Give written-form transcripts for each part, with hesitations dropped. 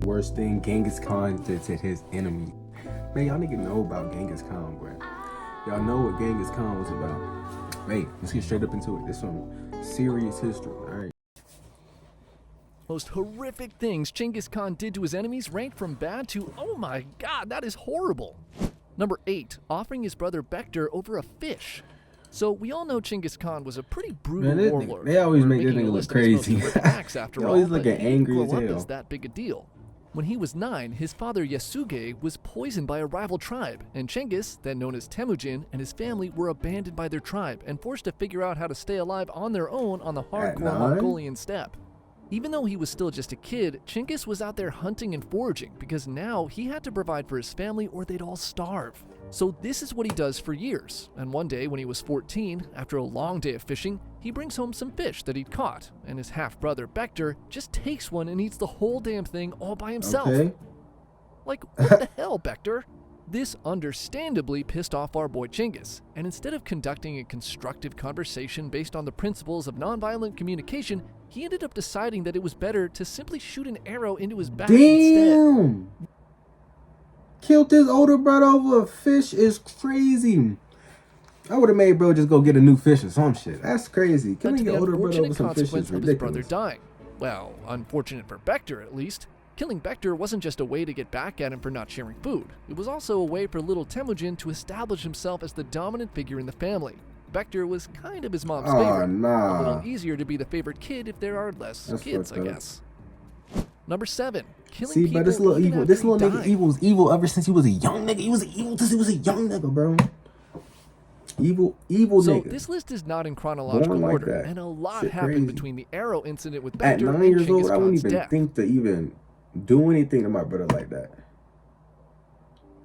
Worst thing Genghis Khan did to his enemy. Man, y'all niggas know about Genghis Khan, bro. Y'all know what Genghis Khan was about. Hey, let's get straight up into it. This is some serious history, alright? Most horrific things Genghis Khan did to his enemies ranked from bad to, oh my god, that is horrible. Number 8, offering his brother Bektir over a fish. So we all know Genghis Khan was a pretty brutal warlord. They always We're make this making a nigga look list of his most crazy. horrific acts after He all, always but looking he didn't angry as grow up hell. as that big a deal. When he was 9, his father Yasuge was poisoned by a rival tribe, and Genghis, then known as Temujin, and his family were abandoned by their tribe and forced to figure out how to stay alive on their own on the hardcore Mongolian steppe. Even though he was still just a kid, Genghis was out there hunting and foraging because now he had to provide for his family or they'd all starve. So this is what he does for years, and one day when he was 14, after a long day of fishing, he brings home some fish that he'd caught, and his half-brother Bektir just takes one and eats the whole damn thing all by himself. Okay. Like, what the hell, Bektir? This understandably pissed off our boy Genghis, and instead of conducting a constructive conversation based on the principles of nonviolent communication, he ended up deciding that it was better to simply shoot an arrow into his back instead. Damn! Killed his older brother over a fish is crazy. I would have made bro just go get a new fish or some shit. That's crazy. Led to Killing the your older brother over unfortunate some fish consequence is of his brother ridiculous. dying. Well, unfortunate for Bektir at least. Killing Bektir wasn't just a way to get back at him for not sharing food. It was also a way for little Temujin to establish himself as the dominant figure in the family. Bektir was kind of his mom's favorite. Nah. A little easier to be the favorite kid if there are less That's kids, I fucked up. guess. Number 7. Killing See, people but this little even evil, after this he little died. nigga evil was evil ever since he was a young nigga. He was evil since he was a young nigga, bro. Evil So nigga. this list is not in chronological Born like order, that. and a lot Shit happened crazy. between the arrow incident with At Bektir 9 and years Genghis old, I wouldn't Khan's even death. think to even do anything to my brother like that.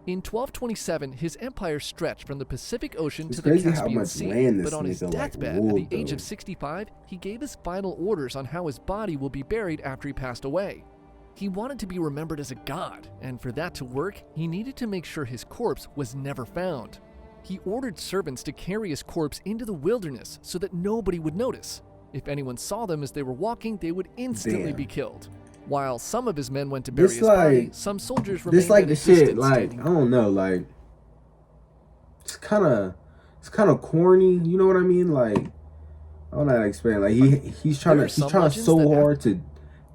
In 1227, his empire stretched from the Pacific Ocean It's to the crazy how Caspian much Sea, land this but on his nigga, like, deathbed at ruled, the age though. of 65, he gave his final orders on how his body will be buried after he passed away. He wanted to be remembered as a god, and for that to work, he needed to make sure his corpse was never found. He ordered servants to carry his corpse into the wilderness so that nobody would notice. If anyone saw them as they were walking, they would instantly Damn. be killed. While some of his men went to bury This his body, like- some soldiers remained This like at the a shit, distance, like, standing I don't know, like, it's kind of corny, you know what I mean? Like, I don't know how to explain. Like, he's trying There are to, some he's trying legends so that hard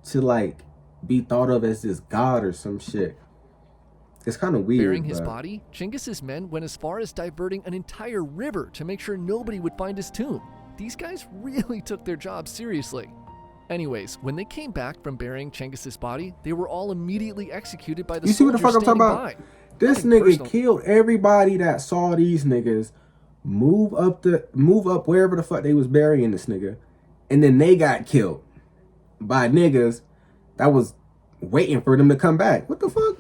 to like be thought of as this god or some shit. It's kind of weird. Burying his but body, Genghis's men went as far as diverting an entire river to make sure nobody would find his tomb. These guys really took their job seriously. Anyways, when they came back from burying Genghis's body, they were all immediately executed by the You see what the soldiers fuck I'm talking standing about? by. This Nothing nigga personal. killed everybody that saw these niggas move up wherever the fuck they was burying this nigga, and then they got killed by niggas that was waiting for them to come back. What the fuck?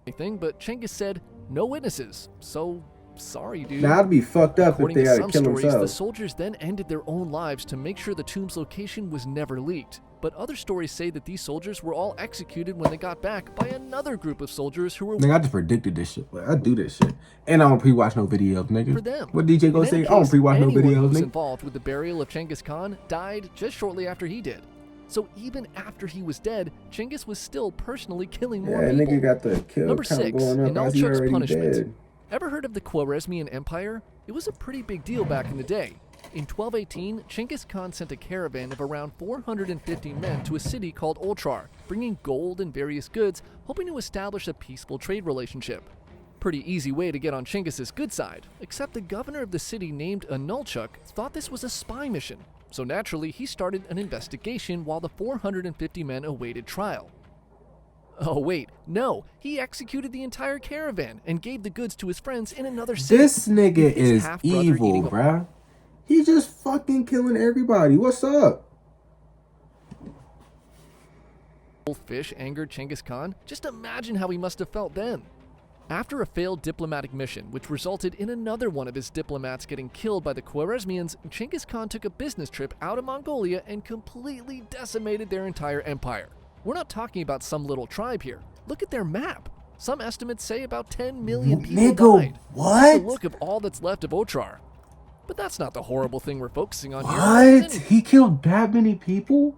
Anything, but Genghis said, no witnesses, so sorry, dude. Now I'd be fucked up if According they to had to some kill stories, the themselves. soldiers then ended their own lives to make sure the tomb's location was never leaked. But other stories say that these soldiers were all executed when they got back by another group of soldiers who were Nigga, I just predicted this shit. Like, I do this shit, and I don't pre-watch no videos, nigga. for them. What DJ In gonna any say? I don't case, pre-watch no anyone who videos, was nigga. involved with the burial of Genghis Khan died just shortly after he did. So even after he was dead, Genghis was still personally killing more Yeah, people. nigga got the kill Number count 6, going up as he Inalchuk's already punishment. dead. Ever heard of the Khwarezmian Empire? It was a pretty big deal back in the day. In 1218, Genghis Khan sent a caravan of around 450 men to a city called Otrar, bringing gold and various goods, hoping to establish a peaceful trade relationship. Pretty easy way to get on Genghis's good side, except the governor of the city named Inalchuk thought this was a spy mission. So naturally, he started an investigation while the 450 men awaited trial. Oh wait, no, he executed the entire caravan and gave the goods to his friends in another city. This nigga His is half-brother evil, eating a bruh. He just fucking killing everybody. What's up? whole fish angered Genghis Khan. Just imagine how he must have felt then. After a failed diplomatic mission, which resulted in another one of his diplomats getting killed by the Khwarezmians, Genghis Khan took a business trip out of Mongolia and completely decimated their entire empire. We're not talking about some little tribe here. Look at their map. Some estimates say about 10 million people Nigga, died. what? That's the look of all that's left of Otrar. But that's not the horrible thing we're focusing on here. What? He killed that many people?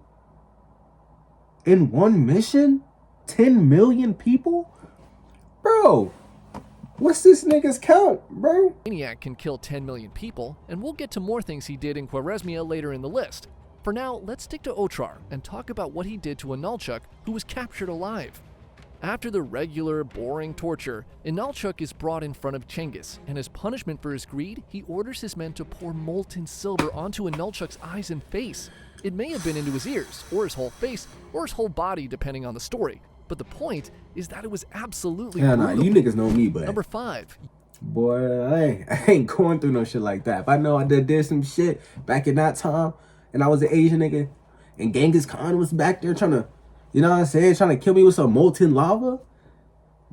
in one mission? 10 million people? Bro, what's this nigga's count, bro? Maniac can kill 10 million people, and we'll get to more things he did in Khwarezmia later in the list. For now, let's stick to Otrar and talk about what he did to Inalchuk, who was captured alive. After the regular, boring torture, Inalchuk is brought in front of Cengiz, and as punishment for his greed, he orders his men to pour molten silver onto Inalchuk's eyes and face. It may have been into his ears, or his whole face, or his whole body, depending on the story. But the point is that it was absolutely brutal. Nah, you niggas know me, but... Number 5. Boy, I ain't going through no shit like that. If I know I did some shit back in that time, and I was an Asian nigga, and Genghis Khan was back there trying to, you know what I'm saying, trying to kill me with some molten lava,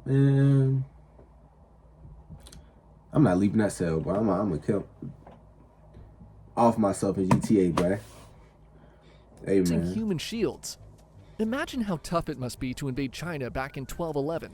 man, I'm not leaving that cell, boy. I'm gonna kill off myself in GTA, boy. Hey, man. Human shields. Imagine how tough it must be to invade China back in 1211.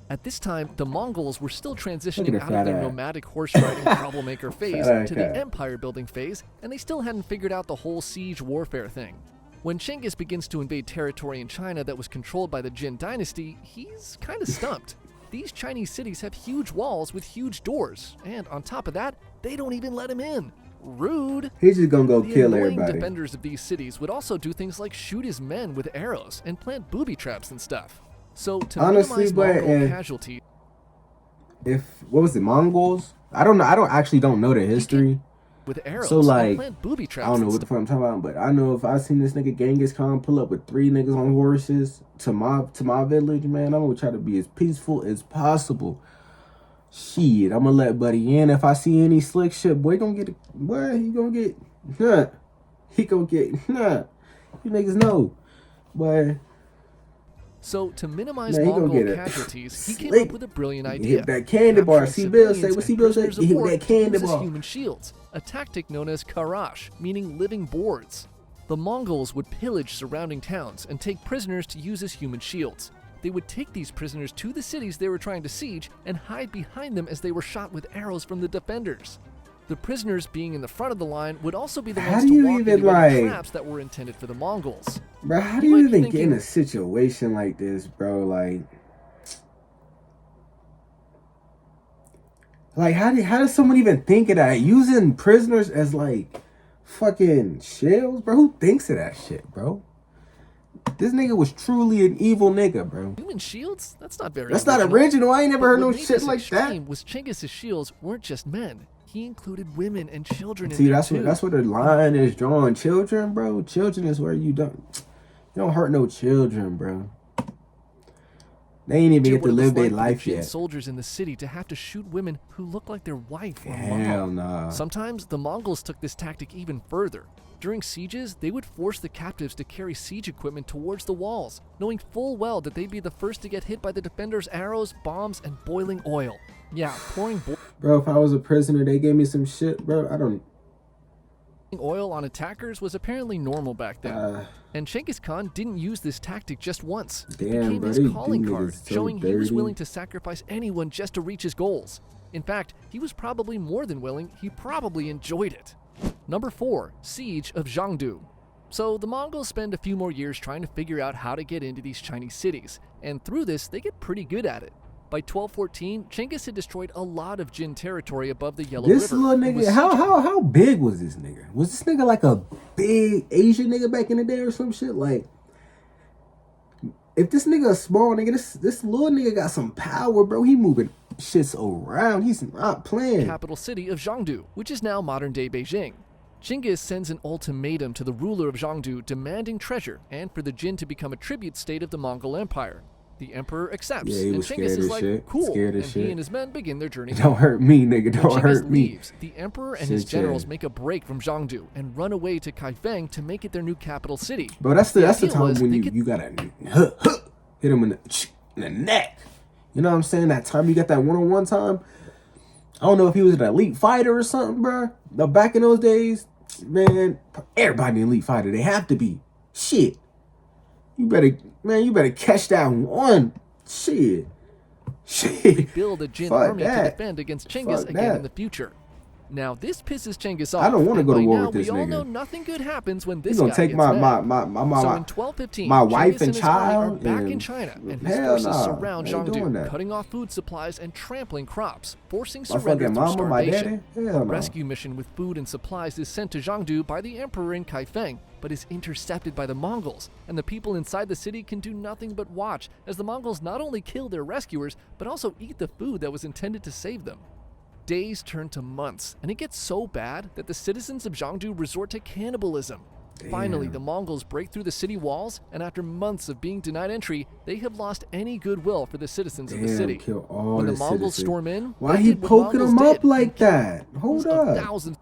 At this time, the Mongols were still transitioning out of their nomadic horse-riding troublemaker phase to the empire-building phase, and they still hadn't figured out the whole siege warfare thing. When Cengiz begins to invade territory in China that was controlled by the Jin dynasty, he's kind of stumped. These Chinese cities have huge walls with huge doors, and on top of that, they don't even let him in. Rude. He's just gonna go kill everybody. The defenders of these cities would also do things like shoot his men with arrows and plant booby traps and stuff. So to honestly, minimize Mongol casualties, what was it, Mongols? I don't know the history. With arrows so like, and plant booby traps. I don't know what the fuck I'm talking about, but I know if I seen this nigga Genghis Khan pull up with 3 niggas on horses to my village, man, I'm gonna try to be as peaceful as possible. Shit, I'm gonna let buddy in. If I see any slick shit, boy, he gonna get, you niggas know, boy. So to minimize Mongol casualties, he came up with a brilliant idea. Hit that candy bar. C-Bill say, what C-Bill say? He hit that candy bar. Human shields, a tactic known as karash, meaning living boards. The Mongols would pillage surrounding towns and take prisoners to use as human shields. They would take these prisoners to the cities they were trying to siege and hide behind them as they were shot with arrows from the defenders. The prisoners being in the front of the line would also be the ones to walk into the traps that were intended for the Mongols. Bro, how do you even get in a situation like this, bro? Like how does someone even think of that? Using prisoners as like fucking shields, bro? Who thinks of that shit, bro? This nigga was truly an evil nigga, bro. Human shields? That's not very. That's not original. I ain't never heard no shit like that. Was Cengiz's shields weren't just men. He included women and children. See, that's where the line is drawn. Children, bro. Children is where you don't hurt no children, bro. They ain't even get to live their life yet. Soldiers in the city to have to shoot women who look like their wife or mom. Hell nah. Sometimes the Mongols took this tactic even further. During sieges, they would force the captives to carry siege equipment towards the walls, knowing full well that they'd be the first to get hit by the defenders' arrows, bombs, and boiling oil. Yeah, pouring bro, if I was a prisoner, they gave me some shit, bro. Oil on attackers was apparently normal back then. And Genghis Khan didn't use this tactic just once. It became his calling card, showing he was willing to sacrifice anyone just to reach his goals. In fact, he was probably more than willing. He probably enjoyed it. Number 4, Siege of Jiangdu. So the Mongols spend a few more years trying to figure out how to get into these Chinese cities, and through this, they get pretty good at it. By 1214, Genghis had destroyed a lot of Jin territory above the Yellow River. This little nigga, how big was this nigga? Was this nigga like a big Asian nigga back in the day or some shit? Like, if this nigga a small nigga, this little nigga got some power, bro. He moving shits around. He's not playing. Capital city of Jiangdu, which is now modern-day Beijing. Genghis sends an ultimatum to the ruler of Jiangdu demanding treasure and for the Jin to become a tribute state of the Mongol Empire. The emperor accepts, and Genghis is like, cool, and he and his men begin their journey. Don't hurt me, nigga, don't hurt me. Leaves, the emperor and his generals make a break from Jiangdu and run away to Kaifeng to make it their new capital city. Bro, that's the time when you gotta hit him in the neck. You know what I'm saying? That time you got that one-on-one time. I don't know if he was an elite fighter or something, bro. But back in those days, man, everybody an elite fighter. They have to be. Shit. You better catch that one. Shit. They build a Jin army to defend against Genghis again in the future. Now, this pisses Genghis off. I don't want to and go to by war now, with this we all know nigga. nothing good happens when this He's gonna guy take gets my mad. So in 1215, my wife Genghis and his army child. are back in and- China, and his hell forces nah, surround I ain't doing Zhangdu, that. cutting off food supplies and trampling crops, forcing My surrender fucking through mama, my starvation. daddy. Hell A no. rescue mission with food and supplies is sent to Zhangdu by the emperor in Kaifeng, but is intercepted by the Mongols, and the people inside the city can do nothing but watch as the Mongols not only kill their rescuers, but also eat the food that was intended to save them. Days turn to months, and it gets so bad that the citizens of Zhangdu resort to cannibalism. Finally, the Mongols break through the city walls, and after months of being denied entry, they have lost any goodwill for the citizens of the city. Kill all When the the Mongols citizens. storm in, Why they he did what poking Mongols them up did, like and killed that? Hold tens of up. thousands.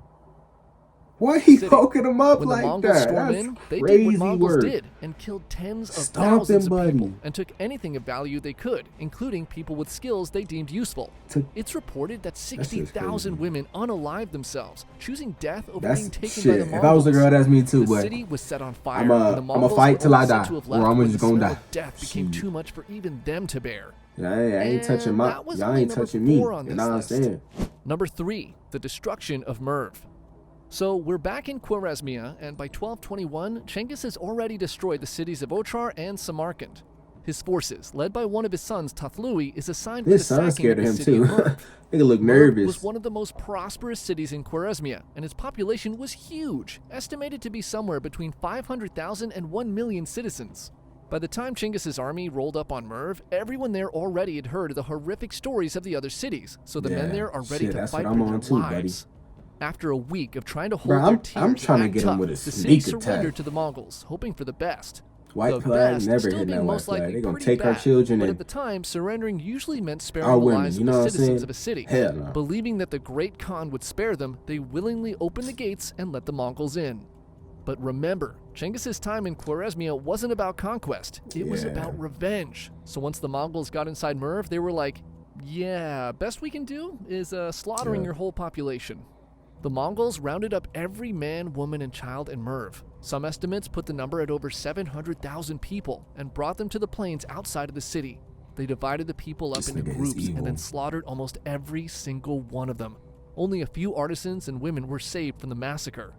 Why he City. poking them up When the like Mongols that? storm That's in, they crazy did what Mongols work. did and killed tens of Stop thousands him, of people buddy. and took anything of value they could, including people with skills they deemed useful. It's reported that 60,000 women unalived themselves, choosing death over That's being taken shit. by the Mongols. If I was a girl, that's me too. The But city was set on fire, I'ma and the Mongols fight were till I only said die, to have or left I'm when just the gonna smell die. of death became too much for even them to bear. I ain't touching And my. that was Y'all only ain't number touching me. 4 on You this know what I'm list. saying? Number 3, the destruction of Merv. So we're back in Khwarezmia, and by 1221, Genghis has already destroyed the cities of Ochar and Samarkand. His forces, led by one of his sons, Tathlui, is assigned This for the son's sacking of scared of the him city too. of Merv. Nigga look Merv nervous. was one of the most prosperous cities in Khwarezmia, and its population was huge, estimated to be somewhere between 500,000 and 1 million citizens. By the time Genghis's army rolled up on Merv, everyone there already had heard of the horrific stories of the other cities, so the men there are ready to that's fight what for I'm their on too, lives. After a week of trying to hold Bro, their I'm tears trying to and get act him tough, with a the city sneak surrendered attack. to the Mongols, hoping for the best. White The flag best never still hitting being that white most flag. likely They gonna pretty take our bad, children but and at the time, surrendering usually meant sparing our the women. lives You of know the what I'm citizens saying? of a city. Hell no. Believing that the Great Khan would spare them, they willingly opened the gates and let the Mongols in. But remember, Genghis's time in Khwarezmia wasn't about conquest, it was about revenge. So once the Mongols got inside Merv, they were like, yeah, best we can do is slaughtering your whole population. The Mongols rounded up every man, woman, and child in Merv. Some estimates put the number at over 700,000 people and brought them to the plains outside of the city. They divided the people up This into nigga is groups and then evil. slaughtered almost every single one of them. Only a few artisans and women were saved from the massacre.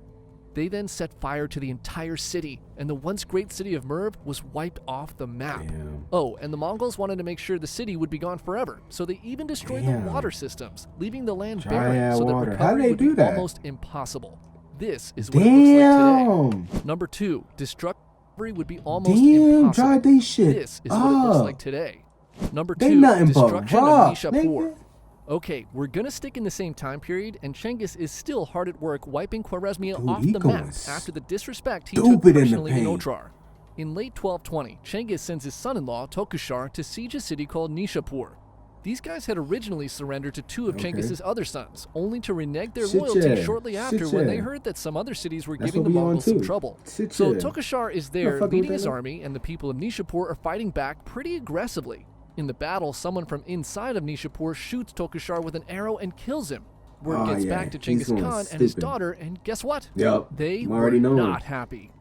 They then set fire to the entire city, and the once great city of Merv was wiped off the map. Damn. Oh, and the Mongols wanted to make sure the city would be gone forever, so they even destroyed the Damn. water systems, leaving the land Dry barren ass so that water. How recovery they would do be that? almost impossible. This is what it looks like today. Damn. Number 2, destruction would be almost Damn, impossible. dry they shit. This is what it looks up. like today. Number They 2, nothing but destruction rock, of Nishapur. nigga. Okay, we're gonna stick in the same time period, and Genghis is still hard at work wiping Khwarezmia Dude, off he the going map after the disrespect he took stupid in the personally in paint. Otrar. In late 1220, Genghis sends his son-in-law, Tokushar, to siege a city called Nishapur. These guys had originally surrendered to 2 of Genghis's other sons, only to renege their Shit, loyalty yeah. shortly after Shit, when they yeah. heard that some other cities were That's giving the what we on Mongols some too. trouble. Shit, So yeah. Tokushar is Not there fucking leading with his that, no. army, and the people of Nishapur are fighting back pretty aggressively. In the battle, someone from inside of Nishapur shoots Tokushar with an arrow and kills him. Word Oh, gets yeah. back to He's Genghis going Khan and his stupid. daughter, and guess what? Yup. They I'm were already knowing. not happy.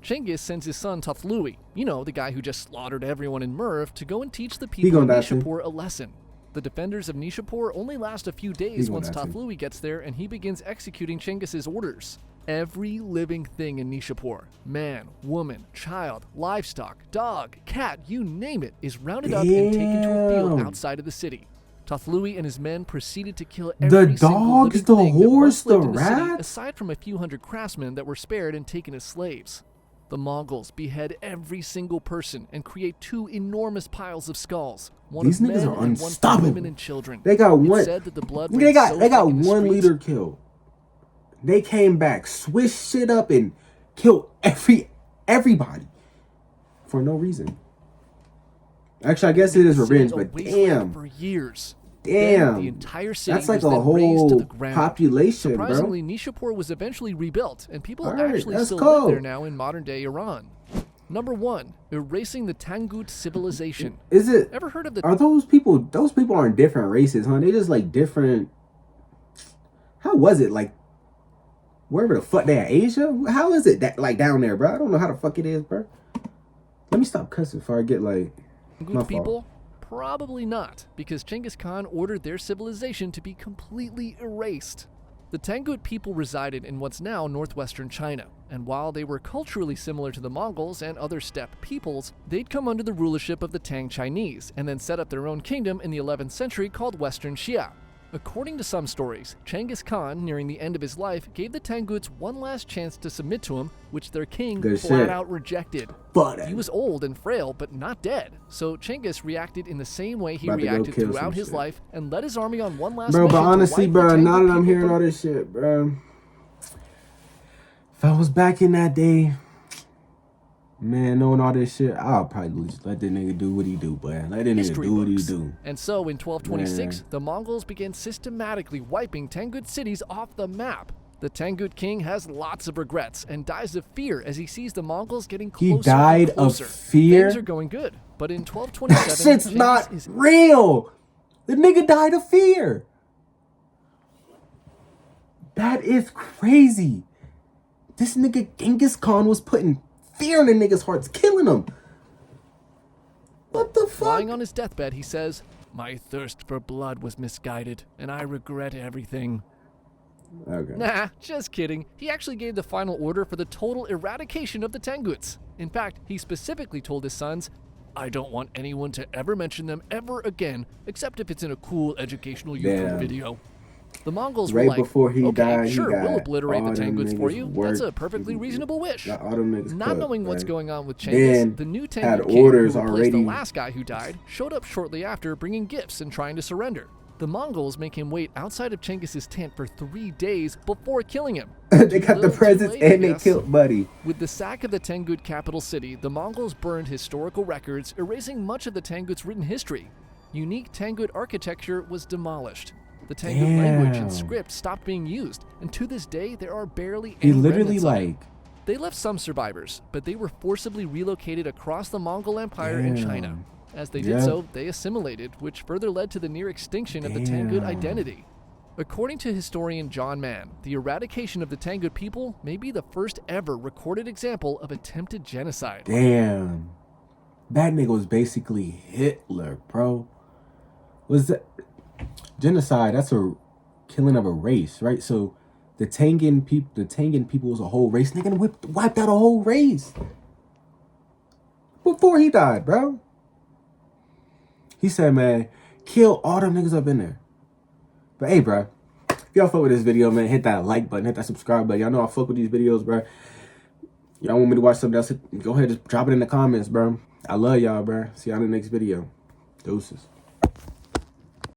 Genghis sends his son Tathlui, you know, the guy who just slaughtered everyone in Merv, to go and teach the people of gonna die too. Nishapur a lesson. The defenders of Nishapur only last a few days gonna once die too. Tathlui gets there and he begins executing Genghis's orders. Every living thing in Nishapur, man, woman, child, livestock, dog, cat, you name it, is rounded up and taken to a field Damn. outside of the city. Tathlui and his men proceeded to kill The every single dogs, living the thing that horse, once lived the in the city, rat? aside from a few hundred craftsmen that were spared and taken as slaves. The Mongols behead every single person and create 2 enormous piles of skulls. One These of niggas men are and one for unstoppable. women and children. They got It's one. said that the blood They ran got so they got thick in the one streets. leader killed. They came back, switched shit up, and killed everybody for no reason. Actually, I guess it is City revenge, a but wasteland damn, for years. damn, Then the entire city that's like was a then razed to the whole ground. population, bro. Surprisingly, Nishapur was eventually rebuilt, and people Alright, actually that's still cool. live there now in modern-day Iran. Number 1, erasing the Tangut civilization. Is it? Ever heard of the Are those people? Those people aren't different races, huh? They just like different. How was it like? Wherever the fuck they at, Asia? How is it that like down there, bro? I don't know how the fuck it is, bro. Let me stop cussing before I get like. My Tangut fault. people? Probably not, because Genghis Khan ordered their civilization to be completely erased. The Tangut people resided in what's now northwestern China, and while they were culturally similar to the Mongols and other steppe peoples, they'd come under the rulership of the Tang Chinese and then set up their own kingdom in the 11th century called Western Xia. According to some stories, Genghis Khan, nearing the end of his life, gave the Tanguts one last chance to submit to him, which their king flat out rejected. He was old and frail, but not dead, so Genghis reacted in the same way he reacted throughout his life and led his army on one last mission. But honestly, bro, now that I'm hearing all this shit, bro, if I was back in that day, man, knowing all this shit, I'll probably just let that nigga do what he do, boy. Let that nigga do what he do. And so, in 1226, the Mongols began systematically wiping Tangut cities off the map. The Tangut king has lots of regrets and dies of fear as he sees the Mongols getting closer. He died and closer. of fear? Things are going good, but in 1227, that shit's not real. The nigga died of fear. That is crazy. This nigga Genghis Khan was putting fear in the niggas' hearts, killing them. What the fuck? Lying on his deathbed, he says, "My thirst for blood was misguided, and I regret everything." Okay. Nah, just kidding. He actually gave the final order for the total eradication of the Tanguts. In fact, he specifically told his sons, "I don't want anyone to ever mention them ever again, except if it's in a cool educational YouTube video." The Mongols were like, before he "Okay, died, sure, we'll obliterate the Tanguts for you. That's a worked. perfectly reasonable wish." Not knowing what's going on with Genghis, the new Tangut king, orders who replaced the already. last guy who died, showed up shortly after, bringing gifts and trying to surrender. The Mongols make him wait outside of Cengiz's tent for 3 days before killing him. They got the presents and they killed Buddy. With the sack of the Tangut capital city, the Mongols burned historical records, erasing much of the Tangut's written history. Unique Tangut architecture was demolished. The Tangut language and script stopped being used, and to this day there are barely any remnants of it. They left some survivors, but they were forcibly relocated across the Mongol Empire in China. As they did so, they assimilated, which further led to the near extinction of the Tangut identity. According to historian John Mann, the eradication of the Tangut people may be the first ever recorded example of attempted genocide. Damn. That nigga was basically Hitler, bro. Was that genocide? That's a killing of a race, right? So the Tangan people was a whole race. Nigga wiped out a whole race before he died, bro. He said, man, kill all them niggas up in there. But hey, bro, if y'all fuck with this video, man, hit that like button, hit that subscribe button. Y'all know I fuck with these videos, bro. Y'all want me to watch something else? Go ahead, just drop it in the comments, bro. I love y'all, bro. See y'all in the next video. Deuces.